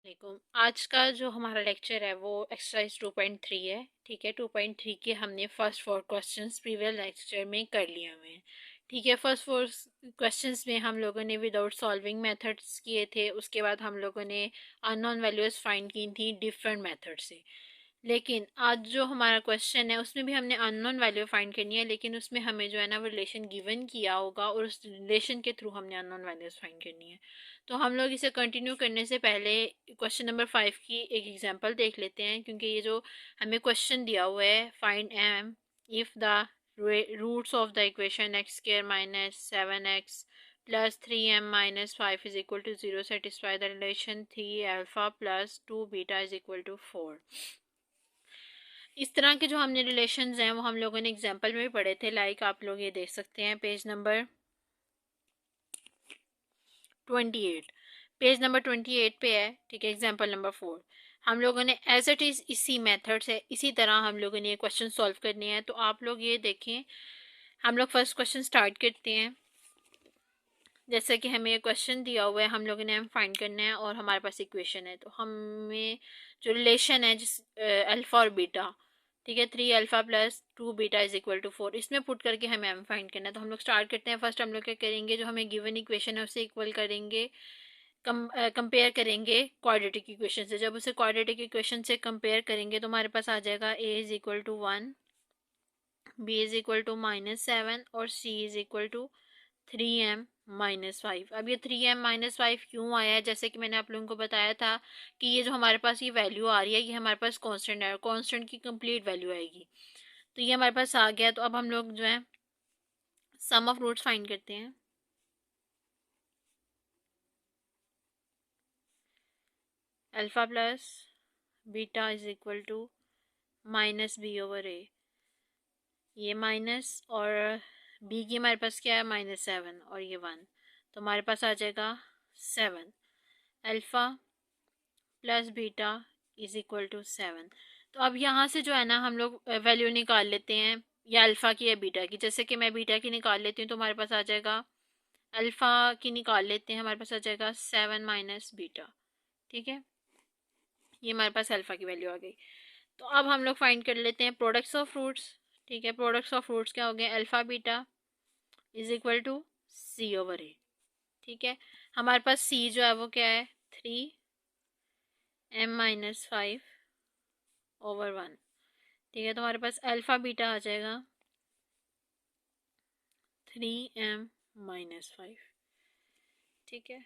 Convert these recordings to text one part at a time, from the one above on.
वालेकुम। आज का जो हमारा लेक्चर है वो एक्सरसाइज 2.3 है। ठीक है, 2.3 के हमने फर्स्ट 4 क्वेश्चंस प्रीवियस लेक्चर में कर लिए हुए हैं। ठीक है, फर्स्ट 4 क्वेश्चंस में हम लोगों ने विदाउट सॉल्विंग मेथड्स किए थे। उसके बाद हम लोगों ने अननोन वैल्यूज फाइंड की थी डिफरेंट मेथड से। लेकिन आज जो हमारा क्वेश्चन है उसमें भी हमने अननोन वैल्यू फाइंड करनी है, लेकिन उसमें हमें जो है ना वो रिलेशन गिवन किया होगा और उस रिलेशन के थ्रू हमने अननोन वैल्यूज फाइंड करनी है। तो हम लोग इसे कंटिन्यू करने से पहले क्वेश्चन नंबर 5 की एक एग्जांपल देख लेते हैं, क्योंकि ये जो हमें क्वेश्चन दिया हुआ है, find M if the roots of the equation X square minus 7x plus 3m minus 5 is equal to 0 satisfy the relation 3 alpha plus 2 beta is equal to 4। इस तरह के जो हमने रिलेशंस हैं वो हम लोगों ने एग्जांपल में भी पढ़े थे। लाइक आप लोग ये देख सकते हैं पेज नंबर 28, पेज नंबर 28 पे है। ठीक है, एग्जांपल नंबर 4 हम लोगों ने एज इट इज़ इसी मेथड से इसी तरह हम लोगों ने ये क्वेश्चन सॉल्व करने हैं। तो आप लोग ये देखें, हम लोग फर्स्ट क्वेश्चन स्टार्ट करते हैं। जैसे कि हमें ये क्वेश्चन दिया हुआ है, हम लोगों ने एम फाइंड करना है और हमारे पास इक्वेशन है। तो हमें जो रिलेशन है जिस अल्फ़ा और बीटा, ठीक है, 3 alpha plus 2 beta is equal to 4, इसमें पुट करके हमें एम फाइंड करना है। तो हम लोग स्टार्ट करते हैं। फर्स्ट हम लोग क्या करेंगे, जो हमें गिवन इक्वेशन है उसे इक्वल करेंगे, कंपेयर करेंगे क्वाड्रेटिक इक्वेशन से। जब उसे क्वाड्रेटिक इक्वेशन से कंपेयर करेंगे तो हमारे पास आ जाएगा a is equal to 1, b is equal to -7 और सी इज इक्वल टू 3m-5। अब ये 3m-5 क्यों आया है, जैसे कि मैंने आप लोगों को बताया था कि ये जो हमारे पास ये वैल्यू आ रही है ये हमारे पास कांस्टेंट है, कांस्टेंट की कंप्लीट वैल्यू आएगी। तो ये हमारे पास आ गया। तो अब हम लोग जो है सम ऑफ रूट्स फाइंड करते हैं। Alpha plus beta is equal to -b/a। ये माइनस और बी की हमारे पास क्या है, -7 और ये 1। तो हमारे पास आ जाएगा 7 alpha plus beta is equal to 7। तो अब यहाँ से जो है ना हम लोग वैल्यू निकाल लेते हैं, या अल्फ़ा की या बीटा की। जैसे कि मैं बीटा की निकाल लेती हूँ तो हमारे पास आ जाएगा, अल्फ़ा की निकाल लेते हैं, हमारे पास आ जाएगा 7 माइनस बीटा। ठीक है, ये हमारे पास अल्फ़ा की वैल्यू आ गई। तो अब हम लोग फाइंड कर लेते हैं प्रोडक्ट्स ऑफ फ्रूट्स। ठीक है, प्रोडक्ट्स ऑफ फ्रूट्स क्या हो गए, alpha beta is equal to c/a। ठीक है, हमारे पास c जो है वो क्या है, 3m-5/1। ठीक है, तो हमारे पास अल्फ़ा बीटा आ जाएगा 3m-5। ठीक है,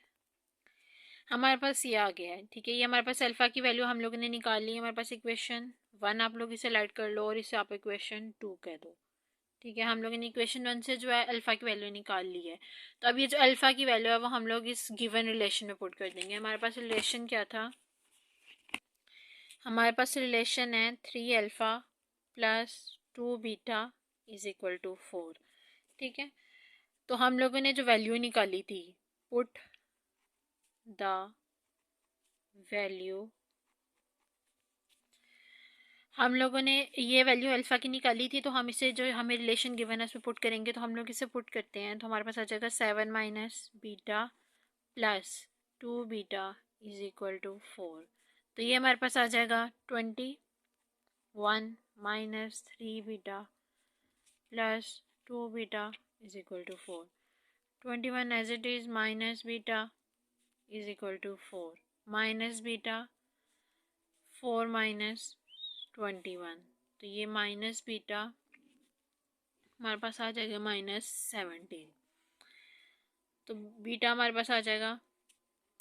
हमारे पास ये आ गया है। ठीक है, ये हमारे पास अल्फ़ा की वैल्यू हम लोगों ने निकाल ली है। हमारे पास इक्वेशन 1, आप लोग इसे राइट कर लो और इसे आप इक्वेशन 2 कह दो। ठीक है, हम लोगों ने इक्वेशन 1 से जो है अल्फ़ा की वैल्यू निकाल ली है। तो अब ये जो अल्फ़ा की वैल्यू है वो हम लोग इस गिवन रिलेशन में पुट कर देंगे। हमारे पास रिलेशन क्या था, हमारे पास रिलेशन है 3 alpha plus 2 beta is equal to 4। ठीक है, तो हम लोगों ने जो वैल्यू निकाली थी, पुट द वैल्यू, हम लोगों ने ये वैल्यू अल्फ़ा की निकाली थी। तो हम इसे जो हमें रिलेशन गिवन है उसमें पुट करेंगे। तो हम लोग इसे पुट करते हैं तो हमारे पास आ जाएगा 7 minus beta plus 2 beta is equal to 4। तो ये हमारे पास आ जाएगा 21 minus 3 beta plus 2 beta is equal to 4। 21 as it is minus beta is equal to 4, minus beta 4 minus 21। तो ये माइनस बीटा हमारे पास आ जाएगा -17। तो बीटा हमारे पास आ जाएगा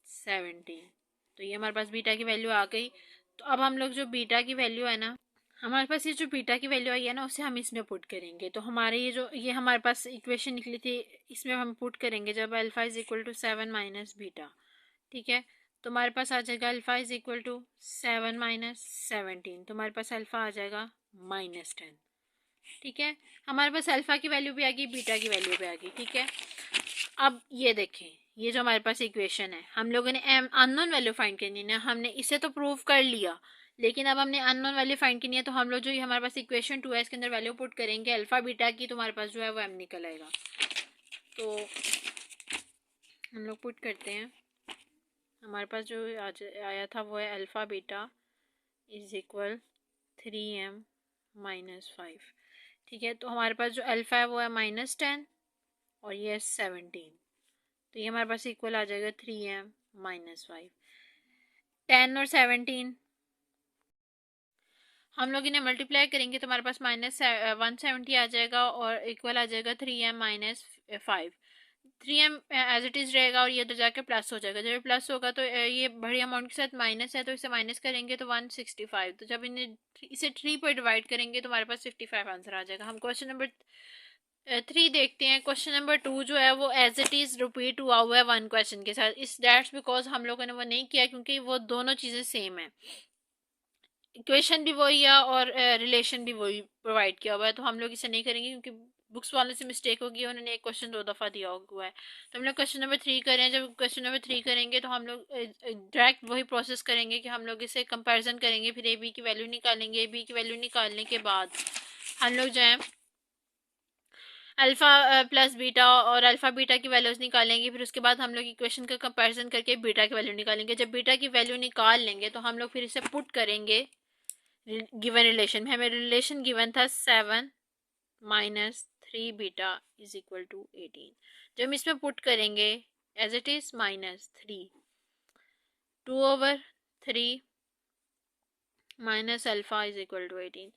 17। तो ये हमारे पास बीटा की वैल्यू आ गई। तो अब हम लोग जो बीटा की वैल्यू है ना, हमारे पास ये जो बीटा की वैल्यू आई है ना उसे हम इसमें पुट करेंगे। तो हमारे ये हमारे पास इक्वेशन निकली थी, इसमें हम पुट करेंगे जब alpha is equal to 7 minus beta. ठीक है, तो हमारे पास आ जाएगा alpha is equal to 7 minus 17। तो हमारे पास अल्फ़ा आ जाएगा -10। ठीक है, हमारे पास अल्फ़ा की वैल्यू भी आ गई, बीटा की वैल्यू भी आ गई। ठीक है, अब ये देखें, ये जो हमारे पास इक्वेशन है, हम लोगों ने एम अननोन वैल्यू फाइंड करनी है। हमने इसे तो प्रूव कर लिया, लेकिन अब हमने अननोन वैल्यू फाइंड करनी है। तो हम लोग जो ये हमारे पास इक्वेशन 2 है इसके अंदर वैल्यू पुट करेंगे अल्फ़ा बीटा की, तो हमारे पास जो है वो एम निकल आएगा। तो हम लोग पुट करते हैं हमारे पास जो आया था वो है alpha beta is equal 3m -5। ठीक है, तो हमारे पास जो अल्फ़ा है वो है -10 और ये है 17, तो ये हमारे पास इक्वल आ जाएगा 3m -5। 10 और 17 हम लोग इन्हें मल्टीप्लाई करेंगे तो हमारे पास -170 आ जाएगा और इक्वल आ जाएगा 3m -5। 3m as it is रहेगा और ये उधर जाके प्लस हो जाएगा। जब ये प्लस होगा तो ये बड़ी अमाउंट के साथ माइनस है, तो इसे माइनस करेंगे तो 165। तो जब इसे 3 पर डिवाइड करेंगे तो हमारे पास 55 आंसर आ जाएगा। हम क्वेश्चन नंबर 3 देखते हैं। क्वेश्चन नंबर 2 जो है वो एज इट इज़ रिपीट हुआ है 1 क्वेश्चन के साथ। इस दैट्स बिकॉज हम लोगों ने वो नहीं किया क्योंकि वो दोनों चीज़ें सेम है, इक्वेशन भी वही है और रिलेशन भी वही प्रोवाइड किया हुआ है, तो हम लोग इसे नहीं करेंगे क्योंकि बुक्स वालों से मिस्टेक होगी, उन्होंने एक क्वेश्चन 2 दफ़ा दिया हुआ है। तो हम लोग क्वेश्चन नंबर 3 करें। जब क्वेश्चन नंबर 3 करेंगे तो हम लोग डायरेक्ट वही प्रोसेस करेंगे कि हम लोग इसे कंपैरिजन करेंगे, फिर ए बी की वैल्यू निकालेंगे। ए बी की वैल्यू निकालने के बाद हम लोग जो है अल्फ़ा प्लस बीटा और अल्फ़ा बीटा की वैल्यूज़ निकालेंगे। फिर उसके बाद हम लोग इक्वेशन का कंपैरिजन करके बीटा की वैल्यू निकालेंगे। जब बीटा की वैल्यू निकाल लेंगे तो हम लोग फिर इसे पुट करेंगे गिवन रिलेशन में। हमें रिलेशन गिवन था 7 -3 बीटा इज इक्वल टू 18। जब हम इसमें पुट करेंगे as it is -3 2/3 minus alpha is equal to 18,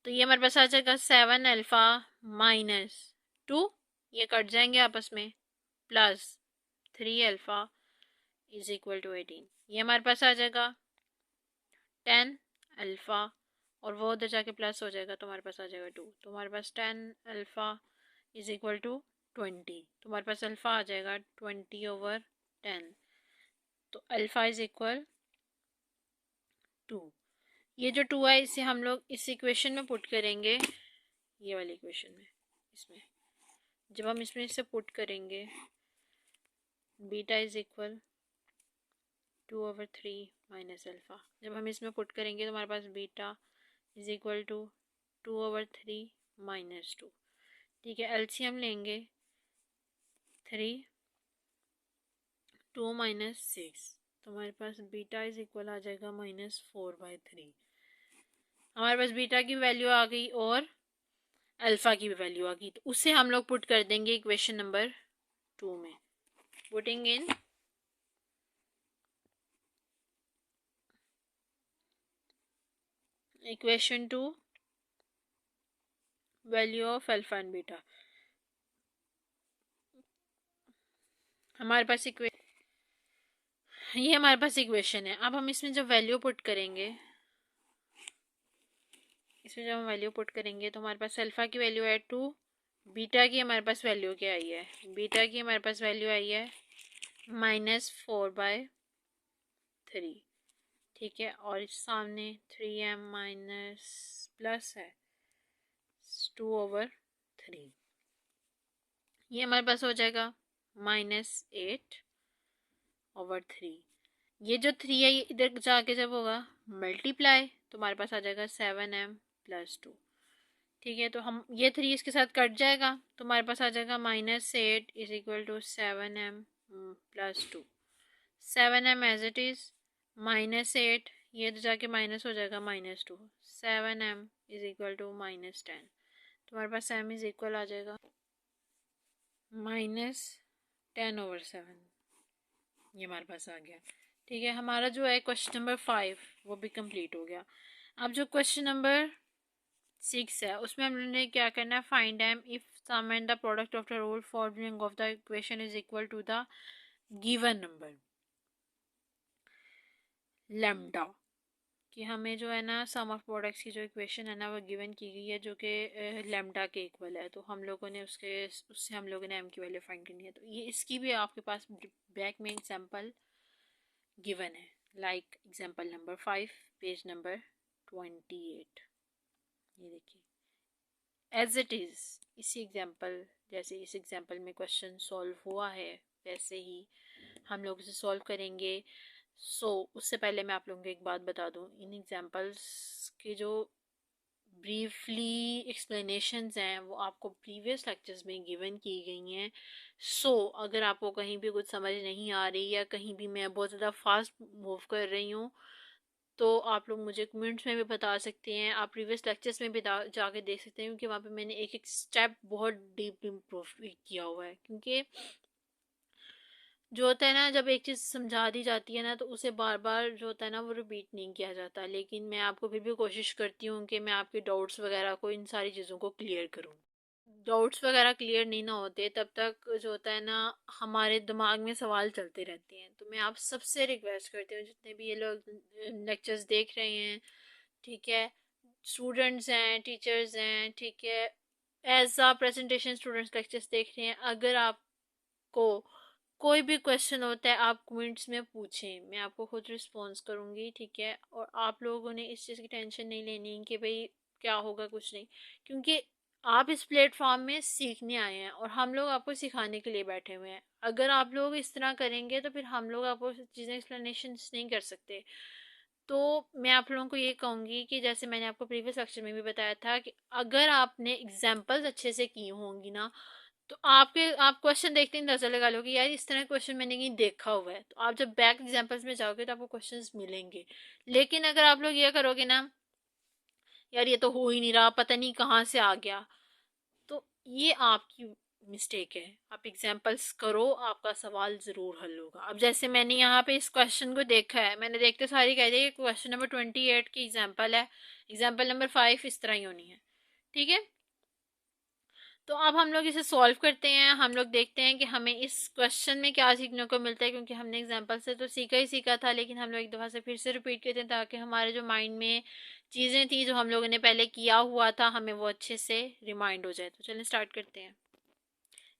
तो ये हमारे पास आ जाएगा 7 अल्फ़ा -2, ये कट जाएंगे आपस में, plus 3 alpha is equal to 18। ये हमारे पास आ जाएगा 10 अल्फ़ा और वो उधर जाके प्लस हो जाएगा तो हमारे पास आ जाएगा 2। तो हमारे पास 10 अल्फ़ा इज इक्वल टू 20, तो हमारे पास अल्फ़ा आ जाएगा 20/10। तो अल्फ़ा इज इक्वल 2। ये जो 2 है इसे हम लोग इस इक्वेशन में पुट करेंगे, ये वाली इक्वेशन में। इसमें जब हम इसमें इसे पुट करेंगे beta is equal 2/3 minus alpha, जब हम इसमें पुट करेंगे तो हमारे पास बीटा इज इक्वल टू 2/3 -2। ठीक है, एलसीएम लेंगे 3 2 -6, तो हमारे पास बीटा इज इक्वल आ जाएगा -4/3। हमारे पास बीटा की वैल्यू आ गई और अल्फ़ा की भी वैल्यू आ गई, तो उससे हम लोग पुट कर देंगे इक्वेशन नंबर 2 में। Putting in equation 2 value of alpha and beta, हमारे पास ये हमारे पास इक्वेशन है। अब हम इसमें जब वैल्यू पुट करेंगे, इसमें जब हम वैल्यू पुट करेंगे तो हमारे पास अल्फ़ा की वैल्यू है 2, बीटा की हमारे पास वैल्यू क्या आई है, बीटा की हमारे पास वैल्यू आई है -4/3। ठीक है, और इस सामने 3m माइनस प्लस है 2/3, ये हमारे पास हो जाएगा -8/3। ये जो 3 है ये इधर जाके जब होगा मल्टीप्लाई तो हमारे पास आ जाएगा 7m + 2। ठीक है, तो हम ये 3 इसके साथ कट जाएगा तो हमारे पास आ जाएगा -8 is equal to 7m + 2। 7m as it is -8, ये तो जाके माइनस हो जाएगा -2, 7m इज इक्वल टू -10। तो हमारे पास m इज इक्वल आ जाएगा -10/7, ये हमारे पास आ गया। ठीक है, हमारा जो है क्वेश्चन नंबर 5 वो भी कंप्लीट हो गया। अब जो क्वेश्चन नंबर 6 है उसमें हमने क्या करना है, find M if sum and the product of the rule formulating of the equation is equal to the given number lambda, कि हमें जो है ना सम ऑफ प्रोडक्ट्स की जो इक्वेशन है ना वो गिवन की गई है जो कि लैम्डा के इक्वल है, तो हम लोगों ने उससे हम लोगों ने एम की वैल्यू फाइंड करनी है। तो ये इसकी भी आपके पास बैक में एग्जांपल गिवन है, like example number 5 page number 28। ये देखिए एज इट इज़ इसी एग्जांपल जैसे इस एग्जांपल में क्वेश्चन सॉल्व हुआ है वैसे ही हम लोग इसे सॉल्व करेंगे। उससे पहले मैं आप लोगों को एक बात बता दूं, इन एग्जांपल्स के जो ब्रीफली एक्सप्लेनेशंस हैं वो आपको प्रीवियस लेक्चर्स में गिवन की गई हैं। अगर आपको कहीं भी कुछ समझ नहीं आ रही या कहीं भी मैं बहुत ज़्यादा फास्ट मूव कर रही हूँ तो आप लोग मुझे कमेंट्स में भी बता सकते हैं। आप प्रीवियस लेक्चर्स में भी जाके देख सकते हैं, क्योंकि वहाँ पे मैंने एक एक स्टेप बहुत डीप इम्प्रूव किया हुआ है। क्योंकि जो होता है ना, जब एक चीज़ समझा दी जाती है ना तो उसे बार बार जो होता है ना वो रिपीट नहीं किया जाता। लेकिन मैं आपको फिर भी कोशिश करती हूँ कि मैं आपके डाउट्स वगैरह को, इन सारी चीज़ों को क्लियर करूँ। डाउट्स वगैरह क्लियर नहीं ना होते तब तक जो होता है ना हमारे दिमाग में सवाल चलते रहते हैं। तो मैं आप सबसे रिक्वेस्ट करती हूँ, जितने भी ये लोग लेक्चर्स देख रहे हैं, ठीक है, स्टूडेंट्स हैं, टीचर्स हैं, ठीक है, एज आ प्रेजेंटेशन स्टूडेंट्स लेक्चर्स देख रहे हैं, अगर आपको कोई भी क्वेश्चन होता है आप कमेंट्स में पूछें, मैं आपको खुद रिस्पॉन्स करूँगी, ठीक है। और आप लोगों ने इस चीज़ की टेंशन नहीं लेनी कि भाई क्या होगा, कुछ नहीं, क्योंकि आप इस प्लेटफॉर्म में सीखने आए हैं और हम लोग आपको सिखाने के लिए बैठे हुए हैं। अगर आप लोग इस तरह करेंगे तो फिर हम लोग आपको चीज़ें एक्सप्लेनेशन नहीं कर सकते। तो मैं आप लोगों को ये कहूँगी कि जैसे मैंने आपको प्रीवियस लेक्चर में भी बताया था कि अगर आपने एग्जाम्पल्स अच्छे से की होंगी ना तो आप क्वेश्चन देखते ही अंदाजा लगा लो कि यार इस तरह क्वेश्चन मैंने कहीं देखा हुआ है। तो आप जब बैक एग्जाम्पल्स में जाओगे तो आपको क्वेश्चंस मिलेंगे। लेकिन अगर आप लोग ये करोगे ना, यार ये तो हो ही नहीं रहा, पता नहीं कहाँ से आ गया, तो ये आपकी मिस्टेक है। आप एग्जाम्पल्स करो, आपका सवाल ज़रूर हल होगा। अब जैसे मैंने यहाँ पे इस क्वेश्चन को देखा है, मैंने देखते सारी कह दिया कि क्वेश्चन नंबर 28 की एग्जाम्पल है, एग्जाम्पल नंबर 5 इस तरह ही होनी है, ठीक है। तो अब हम लोग इसे सॉल्व करते हैं, हम लोग देखते हैं कि हमें इस क्वेश्चन में क्या सीखने को मिलता है। क्योंकि हमने एग्जाम्पल से तो सीखा ही सीखा था, लेकिन हम लोग एक दफ़ा से फिर से रिपीट करते हैं ताकि हमारे जो माइंड में चीज़ें थी जो हम लोगों ने पहले किया हुआ था हमें वो अच्छे से रिमाइंड हो जाए। तो चलिए स्टार्ट करते हैं।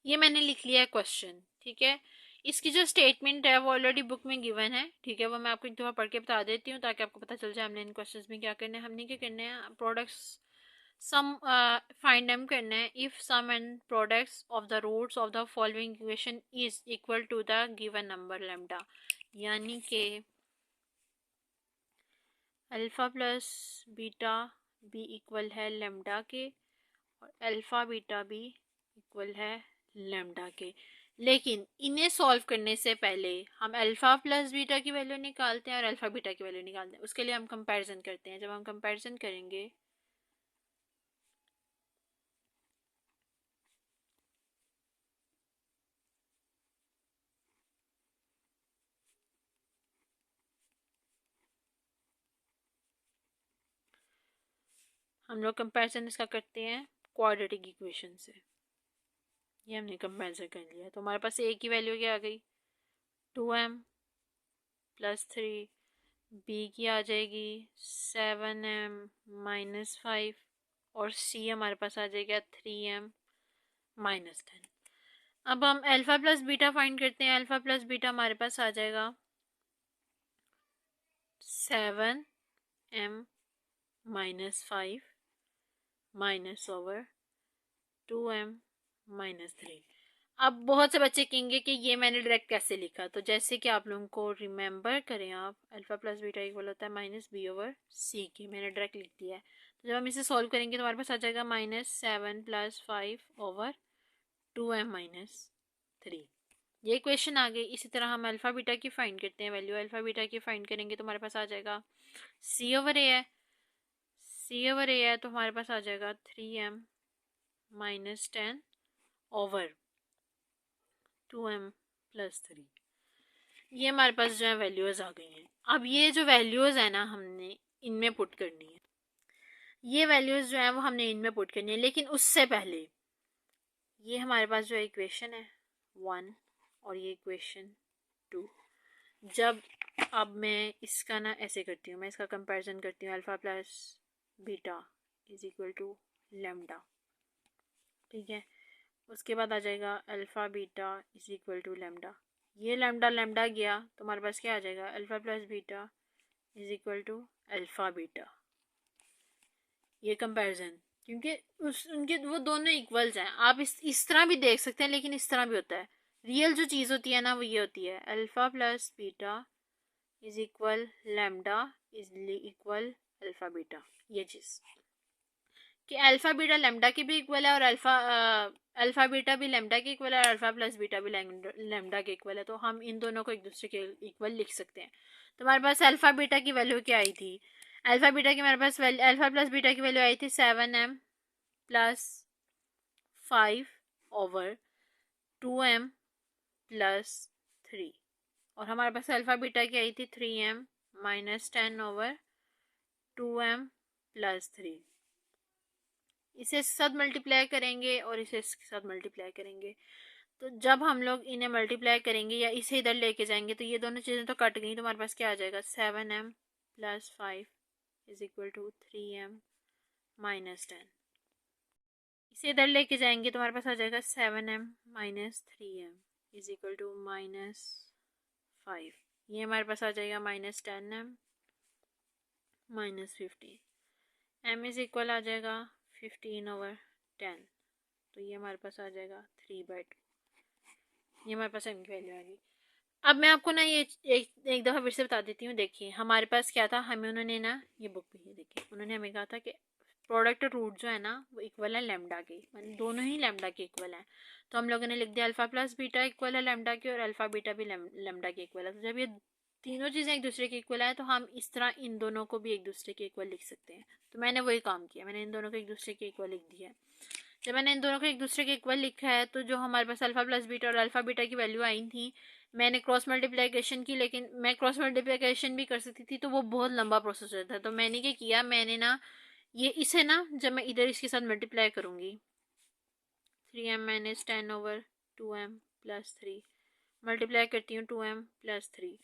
ये मैंने लिख लिया है क्वेश्चन, ठीक है। इसकी जो स्टेटमेंट है वो ऑलरेडी बुक में गिवन है, ठीक है। वो मैं आपको एक दफ़ा पढ़ के बता देती हूँ ताकि आपको पता चल जाए हमने इन क्वेश्चन में क्या करना है। हमने क्या करना है, प्रोडक्ट्स सम फाइंड एम करना है। If sum and products of the roots of the following equation is equal to the given number lambda, यानी कि अल्फ़ा प्लस बीटा भी इक्वल है लेमडा के और अल्फ़ा बीटा भी इक्वल है लेमडा के। लेकिन इन्हें सॉल्व करने से पहले हम अल्फ़ा प्लस बीटा की वैल्यू निकालते हैं और अल्फ़ा बीटा की वैल्यू निकालते हैं। उसके लिए हम कंपैरिजन करते हैं। जब हम कंपैरिजन करेंगे हम लोग कंपैरिजन इसका करते हैं क्वाड्रेटिक इक्वेशन से। ये हमने कंपैरिजन कर लिया तो हमारे पास ए की वैल्यू क्या आ गई, 2m प्लस 3, बी की आ जाएगी 7m माइनस 5 और सी हमारे पास आ जाएगा 3m माइनस 10। अब हम अल्फ़ा प्लस बीटा फाइंड करते हैं। अल्फ़ा प्लस बीटा हमारे पास आ जाएगा 7m minus 5 minus over 2m minus 3। अब बहुत से बच्चे कहेंगे कि ये मैंने डायरेक्ट कैसे लिखा। तो जैसे कि आप लोगों को रिमेंबर करें, आप अल्फ़ा प्लस बीटा इक्वल होता है माइनस बी ओवर सी की, मैंने डायरेक्ट लिख दिया है। तो जब हम इसे सॉल्व करेंगे तो हमारे पास आ जाएगा -7 प्लस 5 ओवर 2m माइनस 3। ये क्वेश्चन आ गई। इसी तरह हम अल्फ़ा बीटा की फाइंड करते हैं वैल्यू। अल्फ़ा बीटा की फाइंड करेंगे तो हमारे पास आ जाएगा सी ओवर ए है, सी ओवर ए है तो हमारे पास आ जाएगा 3m minus 10 over 2m plus 3। ये हमारे पास जो है वैल्यूज़ आ गई हैं। अब ये जो वैल्यूज़ है ना हमने इनमें पुट करनी है। ये वैल्यूज़ जो है वो हमने इनमें पुट करनी है। लेकिन उससे पहले ये हमारे पास जो इक्वेशन है 1 और ये इक्वेशन 2, जब अब मैं इसका ना ऐसे करती हूँ, मैं इसका कंपैरिजन करती हूँ। Alpha plus beta is equal to lambda, ठीक है। उसके बाद आ जाएगा alpha beta is equal to lambda. ये लेमडा लेमडा गया तो हमारे पास क्या आ जाएगा, alpha plus beta is equal to alpha beta. ये कंपैरिजन, क्योंकि उनके वो दोनों इक्वल्स हैं। आप इस तरह भी देख सकते हैं, लेकिन इस तरह भी होता है। रियल जो चीज़ होती है ना वो ये होती है, alpha plus beta is equal lambda is equal alpha beta, ये चीज़। कि अल्फ़ा बीटा लेमडा के भी इक्वल है और अल्फ़ा बीटा भी लेमडा के इक्वल है और अल्फ़ा प्लस बीटा भी लेमडा के इक्वल है, तो हम इन दोनों को एक दूसरे के इक्वल लिख सकते हैं। तो हमारे पास अल्फ़ा बीटा की वैल्यू क्या आई थी? अल्फ़ा बीटा की हमारे पास अल्फ़ा प्लस बीटा की वैल्यू आई थी 7m प्लस 5/2m+3, और हमारे पास अल्फ़ा बीटा की आई थी 3m-10/2m+3। इसे इसके साथ मल्टीप्लाई करेंगे और इसे इसके साथ मल्टीप्लाई करेंगे, तो जब हम लोग इन्हें मल्टीप्लाई करेंगे या इसे इधर लेके जाएंगे तो ये दोनों चीज़ें तो कट गई, तो हमारे पास क्या आ जाएगा? 7m+5 = 3m-10। इसे इधर लेके जाएंगे तो हमारे पास आ जाएगा 7m-3m = -5। ये हमारे पास आ जाएगा -10m-15। m आ जाएगा 15/10, तो ये हमारे पास आ जाएगा 3/2। ये हमारे पास m की वैल्यू आ गई। अब मैं आपको ना ये एक दफ़ा फिर से बता देती हूँ। देखिए हमारे पास क्या था, हमें उन्होंने ना ये बुक भी है, देखिए उन्होंने हमें कहा था कि प्रोडक्ट रूट जो है ना वो इक्वल है लेमडा के, मतलब दोनों ही लेमडा के इक्वल हैं। तो हम लोगों ने लिख दिया अल्फ़ा प्लस बीटा इक्वल है लेमडा के और अल्फ़ा बीटा भी लेमडा के इक्वल है। तो जब ये तीनों चीज़ें एक दूसरे के इक्वल है तो हम इस तरह इन दोनों को भी एक दूसरे के इक्वल लिख सकते हैं। तो मैंने वही काम किया, मैंने इन दोनों को एक दूसरे के इक्वल लिख दिया है। जब मैंने इन दोनों को एक दूसरे के इक्वल लिखा है तो जो हमारे पास अल्फ़ा प्लस बीटा और अल्फ़ा बीटा की वैल्यू आई थी, मैंने क्रॉस मल्टीप्लिकेशन की, लेकिन मैं क्रॉस मल्टीप्लिकेशन भी कर सकती थी तो वो बहुत लंबा प्रोसेस होता था। तो मैंने क्या किया, मैंने ना ये इसे ना जब मैं इधर इसके साथ मल्टीप्लाई करूँगी 3m-10/2m+3 मल्टीप्लाई करती हूँ 2m+3,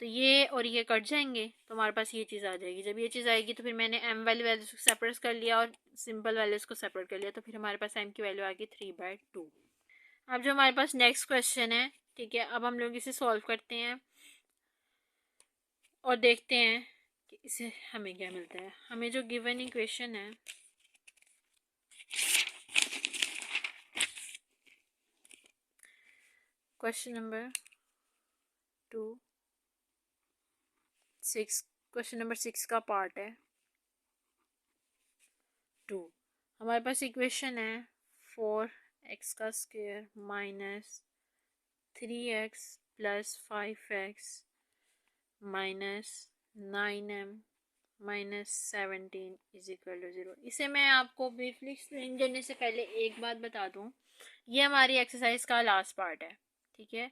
तो ये और ये कट जाएंगे तो हमारे पास ये चीज़ आ जाएगी। जब ये चीज़ आएगी तो फिर मैंने m वाली वैल्यूज को सेपरेट कर लिया और सिंपल वैल्यूज़ को सेपरेट कर लिया, तो फिर हमारे पास m की वैल्यू आ गई 3/2। अब जो हमारे पास नेक्स्ट क्वेश्चन है, ठीक है, अब हम लोग इसे सॉल्व करते हैं और देखते हैं कि इसे हमें क्या मिलता है। हमें जो गिवन इक्वेशन है, क्वेश्चन नंबर 6 का पार्ट है 2। हमारे पास इक्वेशन है 4x² minus 3x plus 5x minus 9m minus 17 = 0। इसे मैं आपको ब्रीफली एक्सप्लेन करने से पहले एक बात बता दूं, ये हमारी एक्सरसाइज का लास्ट पार्ट है, ठीक है,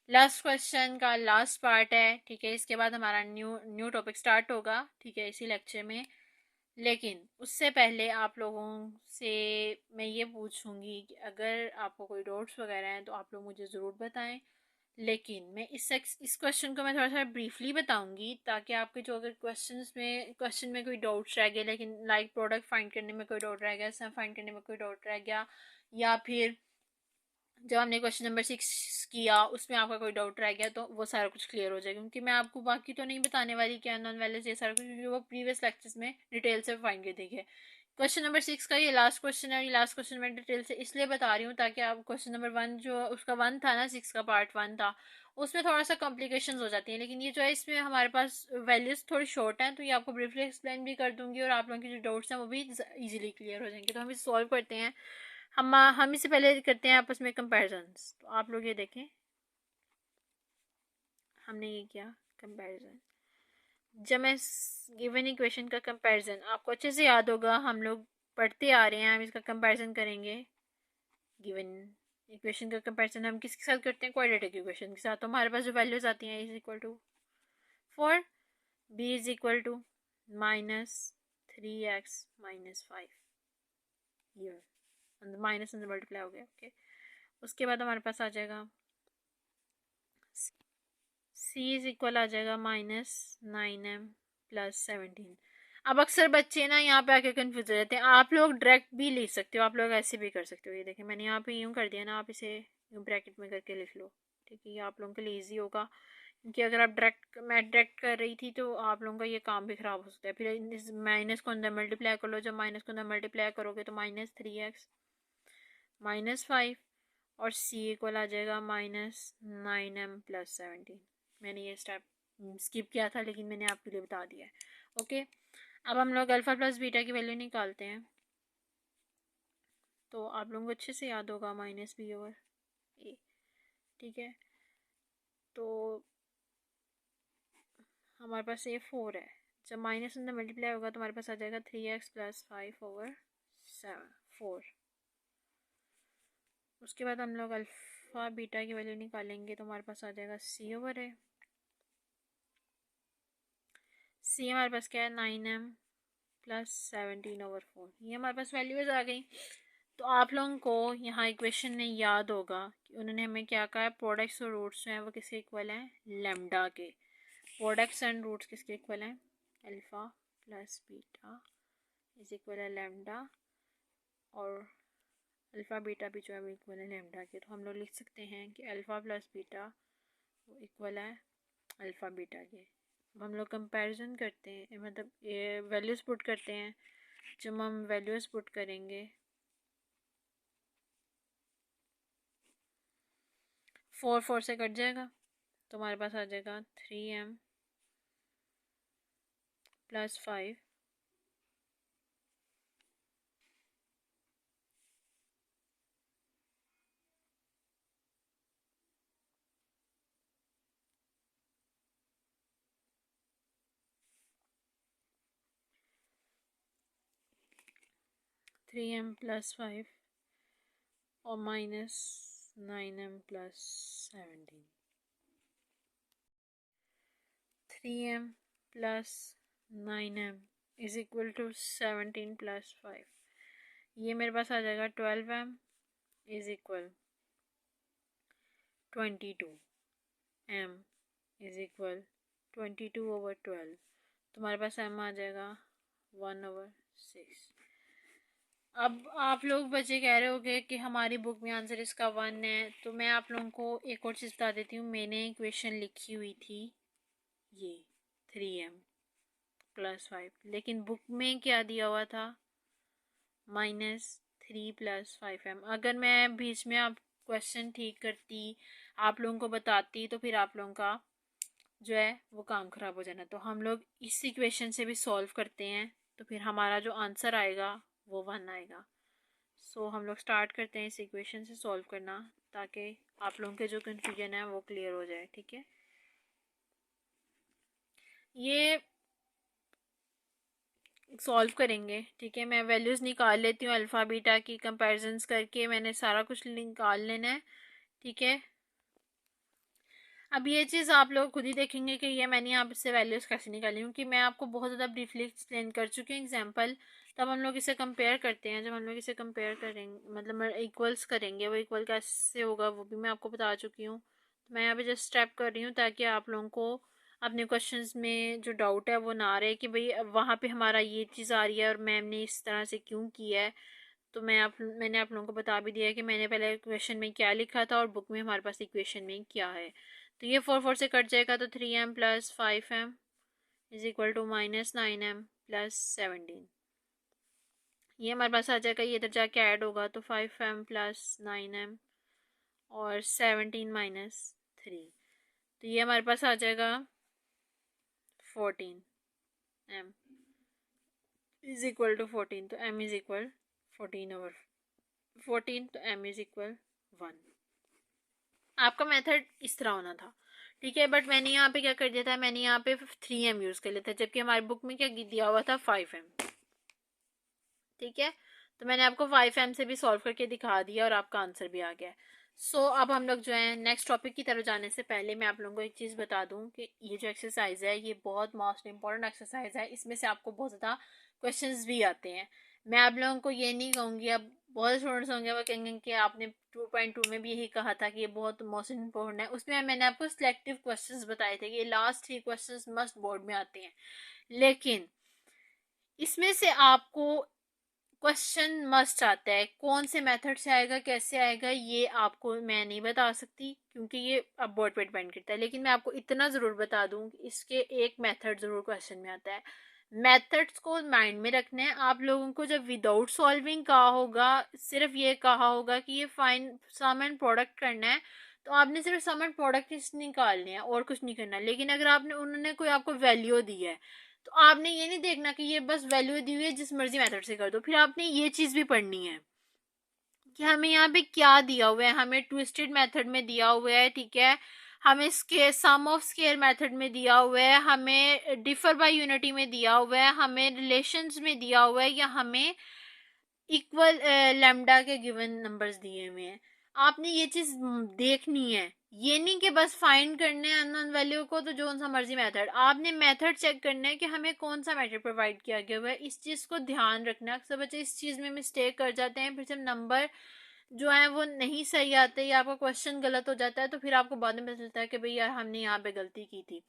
लास्ट क्वेश्चन का लास्ट पार्ट है, ठीक है। इसके बाद हमारा न्यू टॉपिक स्टार्ट होगा, ठीक है, इसी लेक्चर में। लेकिन उससे पहले आप लोगों से मैं ये पूछूंगी कि अगर आपको कोई डाउट्स वगैरह हैं तो आप लोग मुझे ज़रूर बताएं। लेकिन मैं इस क्वेश्चन को मैं थोड़ा सा ब्रीफली बताऊंगी ताकि आपके जो अगर क्वेश्चन में कोई डाउट्स रह गए, लेकिन लाइक प्रोडक्ट फाइंड करने में कोई डाउट रह गया, सम फाइंड करने में कोई डाउट रह गया, या फिर जब हमने क्वेश्चन नंबर 6 किया उसमें आपका कोई डाउट रह गया, तो वो सारा कुछ क्लियर हो जाएगा। क्योंकि मैं आपको बाकी तो नहीं बताने वाली कि अननोन वैल्यूज ये सारा कुछ, क्योंकि वो प्रीवियस लेक्चर्स में डिटेल से फाइंड कर देंगे। क्वेश्चन नंबर 6 का ये लास्ट क्वेश्चन है, ये लास्ट क्वेश्चन मैं डिटेल से इसलिए बता रही हूँ ताकि आप क्वेश्चन नंबर 1 जो उसका 1 था ना, 6 का पार्ट 1 था, उसमें थोड़ा सा कॉम्प्लिकेशन हो जाती हैं। लेकिन ये जो है इसमें हमारे पास वैल्यूज थोड़ी शॉर्ट हैं, तो ये आपको ब्रीफली एक्सप्लेन भी कर दूंगी और आप लोगों के जो डाउट्स हैं वो भी ईजिली क्लियर हो जाएंगे। तो हम इसे सॉल्व करते हैं। हम इससे पहले करते हैं आपस में कंपैरिजन्स। तो आप लोग ये देखें, हमने ये किया कंपैरिजन। जब मैं गिवन इक्वेशन का कंपैरिजन, आपको अच्छे से याद होगा, हम लोग पढ़ते आ रहे हैं, हम इसका कंपैरिजन करेंगे। गिवन इक्वेशन का कंपैरिजन हम किसके साथ करते हैं? क्वाड्रेटिक इक्वेशन के साथ। तो हमारे पास जो वैल्यूज आती हैं =4, b -3x - 5, ये माइनस अंदर मल्टीप्लाई हो गया, ओके। उसके बाद हमारे पास आ जाएगा c आ जाएगा -9m + 17। अब अक्सर बच्चे ना यहाँ पे आके कंफ्यूज हो जाते हैं। आप लोग डायरेक्ट भी लिख सकते हो, आप लोग ऐसे भी कर सकते हो। ये देखिए मैंने यहाँ पे यूँ कर दिया ना, आप इसे यूँ ब्रैकेट में करके लिख लो, ठीक है, ये आप लोगों के लिए ईजी होगा। क्योंकि अगर आप मैं डायरेक्ट कर रही थी तो आप लोगों का ये काम भी ख़राब हो सकता है। फिर इस माइनस को अंदर मल्टीप्लाई कर लो, जब माइनस को अंदर मल्टीप्लाई करोगे तो -3x -5 और c आ जाएगा -9m + 17। मैंने ये स्टेप स्किप किया था लेकिन मैंने आपके लिए बता दिया है, ओके। अब हम लोग अल्फ़ा प्लस बीटा की वैल्यू निकालते हैं। तो आप लोगों को अच्छे से याद होगा माइनस बी ओवर ए, ठीक है। तो हमारे पास ये 4 है, जब माइनस अंदर मल्टीप्लाई होगा तो हमारे पास आ जाएगा 3x प्लस 5 ओवर 4। उसके बाद हम लोग अल्फ़ा बीटा की वैल्यू निकालेंगे तो हमारे पास आ जाएगा c ओवर है। c हमारे पास क्या है 9m प्लस 17 ओवर 4, ये हमारे पास वैल्यूज आ गई। तो आप लोगों को यहाँ इक्वेशन में याद होगा कि उन्होंने हमें क्या कहा है, प्रोडक्ट्स और रूट्स जो हैं वो किसके इक्वल हैं, लेमडा के। प्रोडक्ट्स एंड रूट्स किसके इक्वल हैं, alpha plus beta is equal है लेमडा, और अल्फ़ा बीटा भी जो है वो इक्वल है लेमडा के। तो हम लोग लिख सकते हैं कि अल्फ़ा प्लस बीटा वो इक्वल है अल्फ़ा बीटा के। अब हम लोग कंपैरिजन करते हैं, मतलब ये वैल्यूज़ पुट करते हैं। जब हम वैल्यूज़ पुट करेंगे 4 से कट जाएगा तो हमारे पास आ जाएगा 3m प्लस 5 3m प्लस 5 और minus 9m plus 17। 3m plus 9m is equal to 17 plus 5, ये मेरे पास आ जाएगा 12m is equal 22m is equal 22 over 12, तो हमारे पास m आ जाएगा 1 ओवर 6। अब आप लोग बच्चे कह रहे होगे कि हमारी बुक में आंसर इसका 1 है, तो मैं आप लोगों को एक और चीज़ बता देती हूँ। मैंने इक्वेशन लिखी हुई थी ये 3m प्लस 5, लेकिन बुक में क्या दिया हुआ था, -3 प्लस 5m। अगर मैं बीच में आप क्वेश्चन ठीक करती, आप लोगों को बताती, तो फिर आप लोगों का जो है वो काम ख़राब हो जाना। तो हम लोग इस इक्वेशन से भी सॉल्व करते हैं, तो फिर हमारा जो आंसर आएगा वो 1 आएगा। सो हम लोग स्टार्ट करते हैं इस इक्वेशन से सॉल्व करना, ताकि आप लोगों के जो कन्फ्यूजन है वो क्लियर हो जाए, ठीक है। ये सॉल्व करेंगे, ठीक है। मैं वैल्यूज़ निकाल लेती हूँ अल्फ़ा बीटा की, कंपैरिजन्स करके मैंने सारा कुछ निकाल लेना है, ठीक है। अब ये चीज़ आप लोग खुद ही देखेंगे कि ये मैंने यहाँ से वैल्यूज़ कैसे निकाली, क्योंकि मैं आपको बहुत ज़्यादा ब्रीफली एक्सप्लेन कर चुकी हूँ एग्जांपल। तब हम लोग इसे कंपेयर करते हैं। जब हम लोग इसे कंपेयर करेंगे, मतलब इक्वल्स करेंगे, वो इक्वल कैसे होगा वो भी मैं आपको बता चुकी हूँ। तो मैं यहाँ पे जस्ट स्टेप कर रही हूँ ताकि आप लोगों को अपने क्वेश्चंस में जो डाउट है वो ना रहे कि भाई वहाँ पे हमारा ये चीज़ आ रही है और मैम ने इस तरह से क्यों किया है। तो मैंने आप लोगों को बता भी दिया है कि मैंने पहले इक्वेशन में क्या लिखा था और बुक में हमारे पास इक्वेशन में क्या है। तो ये 4 से कट जाएगा, तो 3m plus 5m is equal to -9m plus 17। ये हमारे पास आ जाएगा, ये इधर जाके ऐड होगा तो 5m प्लस 9m और 17 माइनस 3, तो ये हमारे पास आ जाएगा 14m इज इक्वल टू 14। तो m इज इक्वल 14 ओवर 14, तो m इज इक्वल 1। आपका मेथड इस तरह होना था, ठीक है। बट मैंने यहाँ पे क्या कर दिया था, मैंने यहाँ पे 3m यूज़ कर लिया था, जबकि हमारी बुक में क्या दिया हुआ था 5m, ठीक है। तो मैंने आपको 5m से भी सॉल्व करके दिखा दिया और आपका आंसर भी आ गया। सो अब हम लोग जो है नेक्स्ट टॉपिक की तरफ जाने से पहले मैं आप लोगों को एक चीज़ बता दूं कि ये जो एक्सरसाइज है ये बहुत मोस्ट इंपॉर्टेंट एक्सरसाइज है। इसमें से आपको बहुत ज़्यादा क्वेश्चंस भी आते हैं। मैं आप लोगों को ये नहीं कहूँगी, अब बहुत स्टूडेंट्स होंगे वो कहेंगे कि आपने 2.2 में भी यही कहा था कि ये बहुत मोस्ट इंपॉर्टेंट है। उसमें मैंने आपको सिलेक्टिव क्वेश्चंस बताए थे कि ये लास्ट 3 क्वेश्चंस मस्ट बोर्ड में आते हैं, लेकिन इसमें से आपको क्वेश्चन मस्ट आता है। कौन से मेथड से आएगा, कैसे आएगा, ये आपको मैं नहीं बता सकती, क्योंकि ये अब बोर्ड पे डिपेंड करता है। लेकिन मैं आपको इतना ज़रूर बता दूं कि इसके एक मेथड ज़रूर क्वेश्चन में आता है। मेथड्स को माइंड में रखना है आप लोगों को। जब विदाउट सॉल्विंग कहा होगा, सिर्फ ये कहा होगा कि ये फाइन सम एंड प्रोडक्ट करना है, तो आपने सिर्फ सम एंड प्रोडक्ट निकालने हैं और कुछ नहीं करना। लेकिन अगर आपने उन्होंने कोई आपको वैल्यू दी है, तो आपने ये नहीं देखना कि ये बस वैल्यू दी हुई है जिस मर्जी मेथड से कर दो, फिर आपने ये चीज़ भी पढ़नी है। कि हमें यहाँ पे क्या दिया हुआ है, हमें ट्विस्टेड मेथड में दिया हुआ है, ठीक है, हमें square sum of square method में दिया हुआ है, हमें डिफर बाय यूनिटी में दिया हुआ है, हमें रिलेशंस में दिया हुआ है, या हमें इक्वल लैम्डा के गिवन नंबर्स दिए हुए हैं। आपने ये चीज देखनी है, ये नहीं कि बस फाइंड करने हैं अननोन वैल्यू को तो जो सा मर्जी मेथड, आपने मेथड चेक करना है कि हमें कौन सा मेथड प्रोवाइड किया गया हुआ है। इस चीज को ध्यान रखना, अक्सर बच्चे इस चीज में मिस्टेक कर जाते हैं, फिर जब नंबर जो है वो नहीं सही आते या आपका क्वेश्चन गलत हो जाता है तो फिर आपको बाद में पता चलता है कि भाई यार हमने यहाँ पे गलती की थी।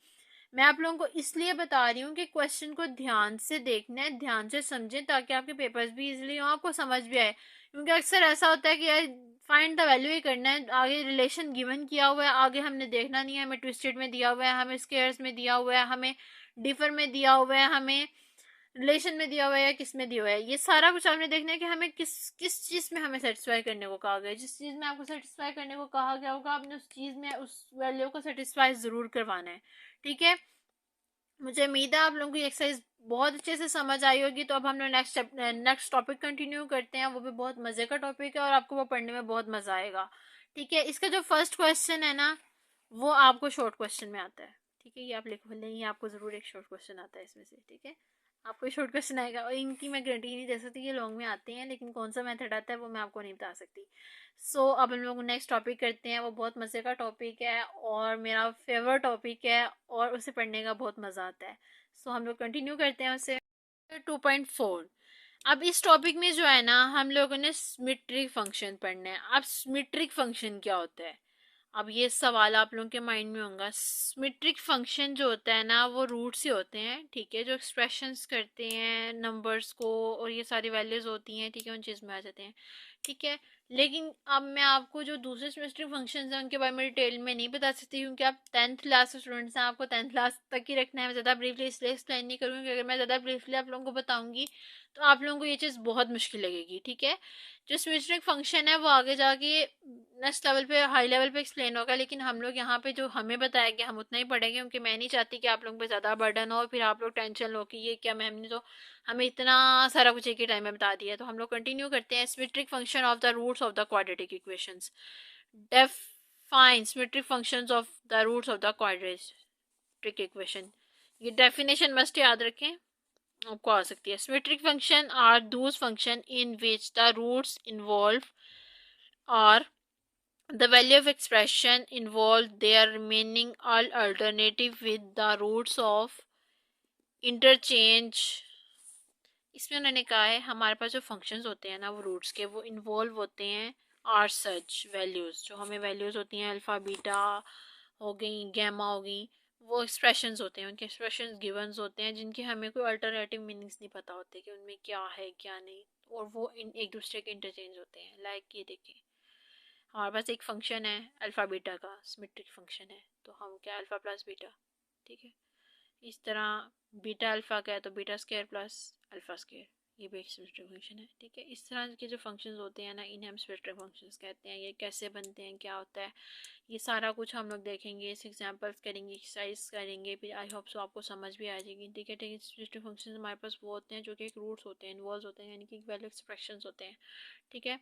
मैं आप लोगों को इसलिए बता रही हूँ कि क्वेश्चन को ध्यान से देखना है, ध्यान से समझें, ताकि आपके पेपर्स भी इजीली हो, आपको समझ भी आए। क्योंकि अक्सर ऐसा होता है कि यार फाइंड द वैल्यू ही करना है, आगे रिलेशन गिवन किया हुआ है, आगे हमने देखना नहीं है, हमें ट्विस्टेड में दिया हुआ है, हमें स्केयर्स में दिया हुआ है, हमें डिफर में दिया हुआ है, हमें रिलेशन में दिया हुआ है या किस में दिया हुआ है, ये सारा कुछ आपने देखना है कि हमें किस किस चीज़ में हमें सेटिस्फाई करने को कहा गया है। जिस चीज़ में आपको सेटिस्फाई करने को कहा गया होगा आपने उस चीज़ में उस वैल्यू को सेटिस्फाई ज़रूर करवाना है, ठीक है। मुझे उम्मीद है आप लोगों की एक्सरसाइज बहुत अच्छे से समझ आई होगी। तो अब हम लोग नेक्स्ट टॉपिक कंटिन्यू करते हैं, वो भी बहुत मज़े का टॉपिक है और आपको वो पढ़ने में बहुत मज़ा आएगा, ठीक है। इसका जो फर्स्ट क्वेश्चन है ना वो आपको शॉर्ट क्वेश्चन में आता है, ठीक है, ये आप लिखो नहीं, आपको ज़रूर एक शॉर्ट क्वेश्चन आता है इसमें से, ठीक है, आपको शॉर्ट क्वेश्चन आएगा। और इनकी मैं गारंटी नहीं दे सकती, ये लॉन्ग में आते हैं, लेकिन कौन सा मेथड आता है वो मैं आपको नहीं बता सकती। अब हम लोग नेक्स्ट टॉपिक करते हैं, वो बहुत मज़े का टॉपिक है और मेरा फेवरेट टॉपिक है और उसे पढ़ने का बहुत मज़ा आता है। हम लोग कंटिन्यू करते हैं उसे। 2.4। अब इस टॉपिक में जो है ना हम लोगों ने सिमेट्रिक फंक्शन पढ़ना है। अब सिमेट्रिक फंक्शन क्या होता है, अब ये सवाल आप लोगों के माइंड में होगा। सिमेट्रिक फंक्शन जो होता है ना वो रूट से होते हैं, ठीक है, जो एक्सप्रेशंस करते हैं नंबर्स को और ये सारी वैल्यूज होती हैं, ठीक है, उन चीज़ में आ जाते हैं, ठीक है। लेकिन अब मैं आपको जो दूसरे सिमेट्रिक फंक्शंस हैं उनके बारे में डिटेल में नहीं बता सकती, क्योंकि आप 10th क्लास के स्टूडेंट्स हैं, आपको 10th क्लास तक ही रखना है। मैं ज़्यादा ब्रीफली इसलिए एक्सप्लेन नहीं करूँगी, अगर मैं ज़्यादा ब्रीफली आप लोगों को बताऊँगी तो आप लोगों को ये चीज़ बहुत मुश्किल लगेगी, ठीक है। जो सिमेट्रिक फंक्शन है वो आगे जाके नेक्स्ट लेवल पे, हाई लेवल पे एक्सप्लेन होगा, लेकिन हम लोग यहाँ पे जो हमें बताया गया हम उतना ही पढ़ेंगे, क्योंकि मैं नहीं चाहती कि आप लोगों पे ज़्यादा बर्डन हो, फिर आप लोग टेंशन लो कि ये क्या मैम ने तो हमें इतना सारा कुछ एक ही टाइम में बता दिया। तो हम लोग कंटिन्यू करते हैं। Symmetric function of the roots of the quadratic equations. Define symmetric functions of the roots of the quadratic equation. ये डेफिनेशन मस्ट याद रखें, आपको आ सकती है। Symmetric function are those function in which the roots involve और the value of expression involved their remaining all alternative with the roots of interchange। इसमें उन्होंने कहा है हमारे पास जो फंक्शंस होते हैं ना वो रूट्स के, वो इन्वॉल्व होते हैं आर सच वैल्यूज़, जो हमें वैल्यूज़ होती हैं अल्फ़ा बीटा हो गई, गैमा हो गई, वो एक्सप्रेशंस होते हैं, उनके एक्सप्रेशंस गिवन्स होते हैं जिनके हमें कोई अल्टरनेटिव मीनिंग्स नहीं पता होते कि उनमें क्या है क्या नहीं, और वो एक दूसरे के इंटरचेंज होते हैं। लाइक ये देखें, हमारे पास एक फंक्शन है अल्फ़ा बीटा का, सिमेट्रिक फंक्शन है, तो हम क्या अल्फ़ा प्लस बीटा, ठीक है, इस तरह बीटा अल्फ़ा का है तो beta square plus alpha square, ये भी एक सिमेट्रिक फंक्शन है, ठीक है। इस तरह के जो फंक्शंस होते हैं ना इन्हें हम सिमेट्रिक फंक्शंस कहते हैं। ये कैसे बनते हैं, क्या होता है, ये सारा कुछ हम लोग देखेंगे, इस एग्जांपल्स करेंगे, एक्सरसाइज करेंगे, फिर आई होप सो आपको समझ भी आ जाएगी, ठीक है। ठीक है, सिमेट्रिक फंक्शंस हमारे पास वो होते हैं जो कि एक रूट्स होते हैं, इन्वॉल्व होते हैं, यानी कि वैल्यू एक्सप्रेशंस होते हैं, ठीक है,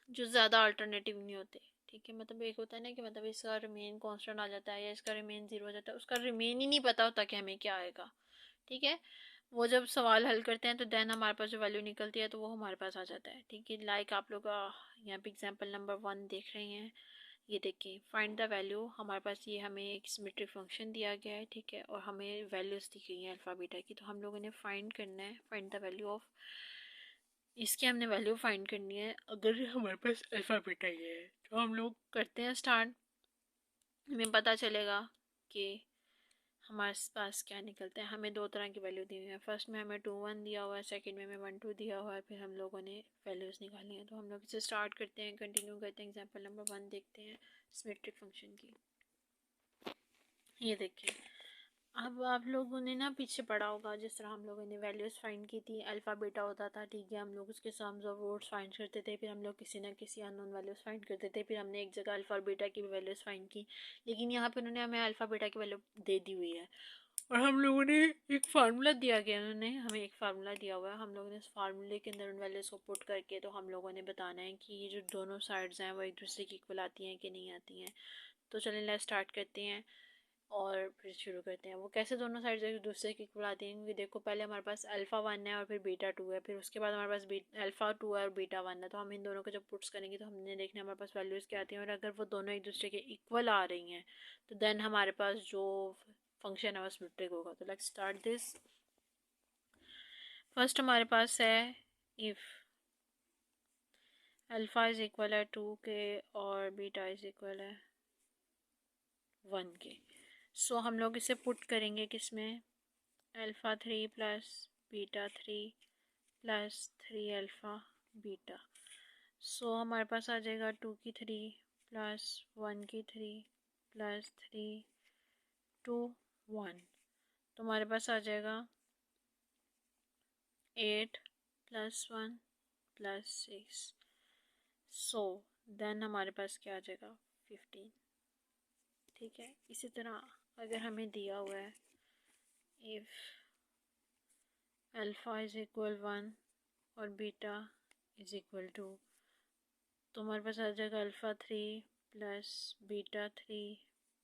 जो ज़्यादा अल्टरनेटिव नहीं होते, ठीक है। मतलब एक होता है ना कि मतलब इसका रिमेन कांस्टेंट आ जाता है या इसका रिमेन ज़ीरो हो जाता है, उसका रिमेन ही नहीं पता होता कि हमें क्या आएगा, ठीक है। वो जब सवाल हल करते हैं तो देन हमारे पास जो वैल्यू निकलती है तो वो हमारे पास आ जाता है, ठीक है। लाइक आप लोग यहाँ पे एग्जांपल नंबर 1 देख रहे हैं, ये देखिए फाइंड द वैल्यू, हमारे पास ये हमें एक सिमेट्रिक फंक्शन दिया गया है, ठीक है, और हमें वैल्यूज़ दी गई हैं अल्फ़ा बीटा की, तो हम लोगों ने फाइंड करना है, फाइंड द वैल्यू ऑफ, इसकी हमने वैल्यू फाइंड करनी है अगर हमारे पास अल्फ़ा बीटा ये है। तो हम लोग करते हैं स्टार्ट, हमें पता चलेगा कि हमारे पास क्या निकलता है। हमें दो तरह की वैल्यू दी हुई है, फर्स्ट में हमें 2 1 दिया हुआ है, सेकंड में हमें 1 2 दिया हुआ है, फिर हम लोगों ने वैल्यूज़ निकाली हैं। तो हम लोग इसे स्टार्ट करते हैं, कंटिन्यू करते हैं। एग्जांपल नंबर 1 देखते हैं सिमेट्रिक फंक्शन की। ये देखिए, अब आप लोगों ने ना पीछे पढ़ा होगा, जिस तरह हम लोगों ने वैल्यूज़ फाइंड की थी, अल्फ़ा बीटा होता था, ठीक है, हम लोग उसके सम्स ऑफ रूट्स फाइंड करते थे, फिर हम लोग किसी ना किसी अननोन वैल्यूज़ फाइंड करते थे, फिर हमने एक जगह अल्फ़ा बीटा की भी वैल्यूज़ फाइंड की। लेकिन यहाँ पे उन्होंने हमें अल्फ़ा बीटा की वैल्यू दे दी हुई है और हम लोगों ने एक फार्मूला दिया गया, उन्होंने हमें एक फार्मूला दिया हुआ है, हम लोगों ने इस फार्मूले के अंदर उन वैल्यूज़ को पुट करके तो हम लोगों ने बताना है कि ये जो दोनों साइड्स हैं वो एक दूसरे की इक्वल आती हैं कि नहीं आती हैं। तो चलिए लेट्स स्टार्ट करते हैं और फिर शुरू करते हैं। वो कैसे दोनों साइड्स एक दूसरे की इक्वल आती हैं, क्योंकि देखो पहले हमारे पास अल्फ़ा 1 है और फिर बीटा 2 है, फिर उसके बाद हमारे पास अल्फ़ा 2 है और बीटा 1 है। तो हम इन दोनों को जब पुट्स करेंगे तो हमने देखना हमारे पास वैल्यूज़ क्या आती हैं, और अगर वो दोनों एक दूसरे के इक्वल आ रही हैं तो देन हमारे पास जो फंक्शन है वो सिमेट्रिक होगा। तो लेट्स स्टार्ट दिस। फर्स्ट हमारे पास है इफ़ अल्फ़ा इज़ इक्वल है 2 के और बीटा इज़ इक्वल है 1 के। सो हम लोग इसे पुट करेंगे किस में, alpha 3 plus beta 3 plus 3 alpha beta. So हमारे पास आ जाएगा 2 की 3 प्लस 1 की 3 प्लस 3 2 1। तो हमारे पास आ जाएगा 8 प्लस 1 प्लस 6। सो देन हमारे पास क्या आ जाएगा 15। ठीक है, इसी तरह अगर हमें दिया हुआ है इफ़ अल्फ़ा इज़ इक्वल 1 और बीटा इज़ इक्वल 2, तो हमारे पास आ जाएगा alpha 3 plus beta 3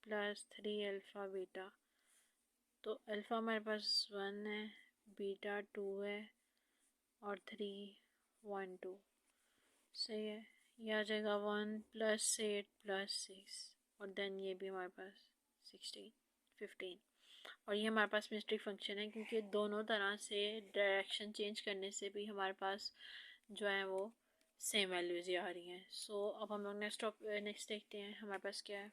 plus 3 alpha beta. तो अल्फ़ा हमारे पास 1 है, बीटा 2 है और 3 1 2। सही है, ये आ जाएगा 1 प्लस 8 प्लस 6 और देन ये भी हमारे पास 16 15। और ये हमारे पास मिस्ट्रिक फंक्शन है क्योंकि दोनों तरह से डायरेक्शन चेंज करने से भी हमारे पास जो है वो सेम वैल्यूज़ ही आ रही हैं। सो अब हम लोग नेक्स्ट देखते हैं हमारे पास क्या है।